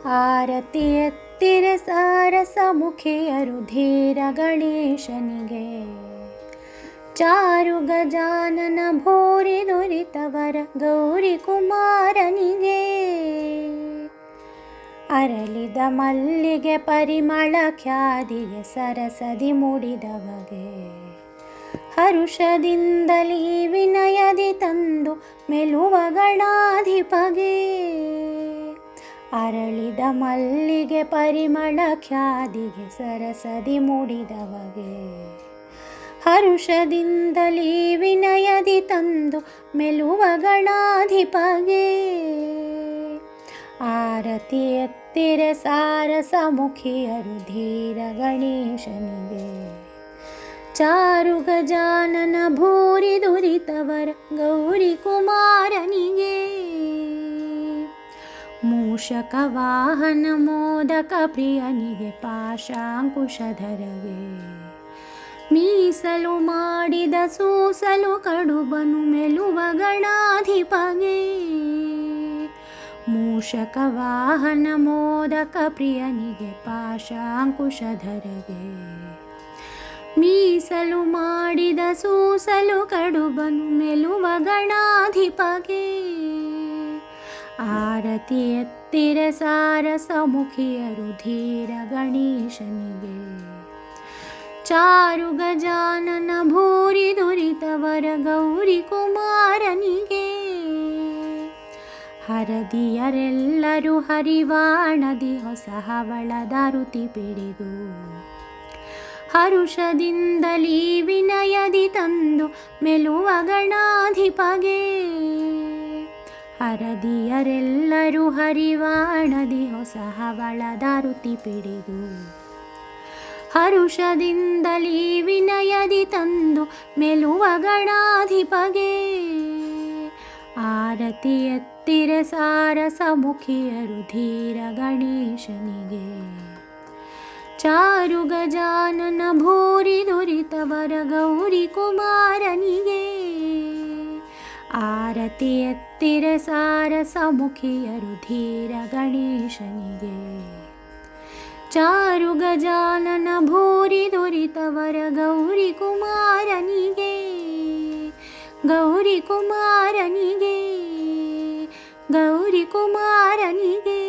ಆರತಿ ಎತ್ತಿರೆ ಸಾರಸ ಮುಖಿಯರು ಧೀರ ಗಣೇಶನಿಗೆ. ಚಾರು ಗಜಾನನ ಭೂರಿ ದುರಿತವರ ಗೌರಿ ಕುಮಾರನಿಗೆ. ಅರಳಿದ ಮಲ್ಲಿಗೆ ಪರಿಮಳ ಖ್ಯಾದಿಗೆ ಸರಸದಿ ಮುಡಿದವಗೆ. ಹರುಷದಿಂದಲೀ ವಿನಯದಿ ತಂದು ಮೆಲುವ ಗಣಾಧಿಪಗೆ. ಅರಳಿದ ಮಲ್ಲಿಗೆ ಪರಿಮಳ ಖ್ಯಾದಿಗೆ ಸರಸದಿ ಮುಡಿದವಗೆ. ಹರುಷದಿಂದಲೀ ವಿನಯದಿ ತಂದು ಮೆಲುವ ಗಣಾಧಿಪಗೆ. ಆರತಿ ಎತ್ತಿರೆ ಸಾರಸ ಮುಖಿಯರು ಧೀರ ಗಣೇಶನಿಗೆ. ಚಾರು ಗಜಾನನ ಭೂರಿ ದುರಿತವರ ಗೌರಿ ಕುಮಾರನಿಗೆ. ಮೂಷಕ ವಾಹನ ಮೋದಕ ಪ್ರಿಯನಿಗೆ ಪಾಶಾಂಕುಶಧರಗೆ. ಮೀಸಲು ಮಾಡಿದ ಸೂಸಲು ಕಡುಬನು ಮೆಲುವ ಗಣಾಧಿಪಗೆ. ಮೂಷಕ ವಾಹನ ಮೋದಕ ಪ್ರಿಯನಿಗೆ ಪಾಶಾಂಕುಶಧರಗೆ. ಮೀಸಲು ಮಾಡಿದ ಸೂಸಲು ಕಡುಬನು ಮೆಲುವ ಗಣಾಧಿಪಗೆ. ಆರತಿ ಎತ್ತಿರೆ ಸಾರಸ ಮುಖಿಯರು ಧೀರ ಗಣೇಶನಿಗೆ. ಚಾರು ಗಜಾನನ ಭೂರಿ ದುರಿತವರ ಗೌರಿ ಕುಮಾರನಿಗೆ. ಹರದಿಯರೆಲ್ಲರೂ ಹರಿವಾಣದಿ ಹೊಸ ಹವಳದ ಋತಿ ಪಿಡಿದು. ಹರುಷದಿಂದಲೀ ವಿನಯದಿ ತಂದು ಮೆಲುವ ಗಣಾಧಿಪಗೆ. ಹರದಿಯರೆಲ್ಲರೂ ಹರಿವಾಣದಿ ಹೊಸ ಹವಳದ ಋತಿ ಪಿಡಿದು. ಹರುಷದಿಂದಲೀ ವಿನಯದಿ ತಂದು ಮೆಲುವ ಗಣಾಧಿಪಗೆ. ಆರತಿ ಎತ್ತಿರೆ ಸಾರಸ ಮುಖಿಯರು ಧೀರ ಗಣೇಶನಿಗೆ. ಚಾರು ಗಜಾನನ ಭೂರಿ ದುರಿತವರ ಗೌರಿ ಕುಮಾರನಿಗೆ. ಆರತಿ ಎತ್ತಿರೆ ಸಾರಸ ಮುಖಿಯರು ಧೀರ ಗಣೇಶನಿಗೆ. ಚಾರು ಗಜಾನನ ಭೂರಿ ದುರಿತವರ ಗೌರಿ ಕುಮಾರನಿಗೆ. ಗೌರಿ ಕುಮಾರನಿಗೆ. ಗೌರಿ ಕುಮಾರನಿಗೆ.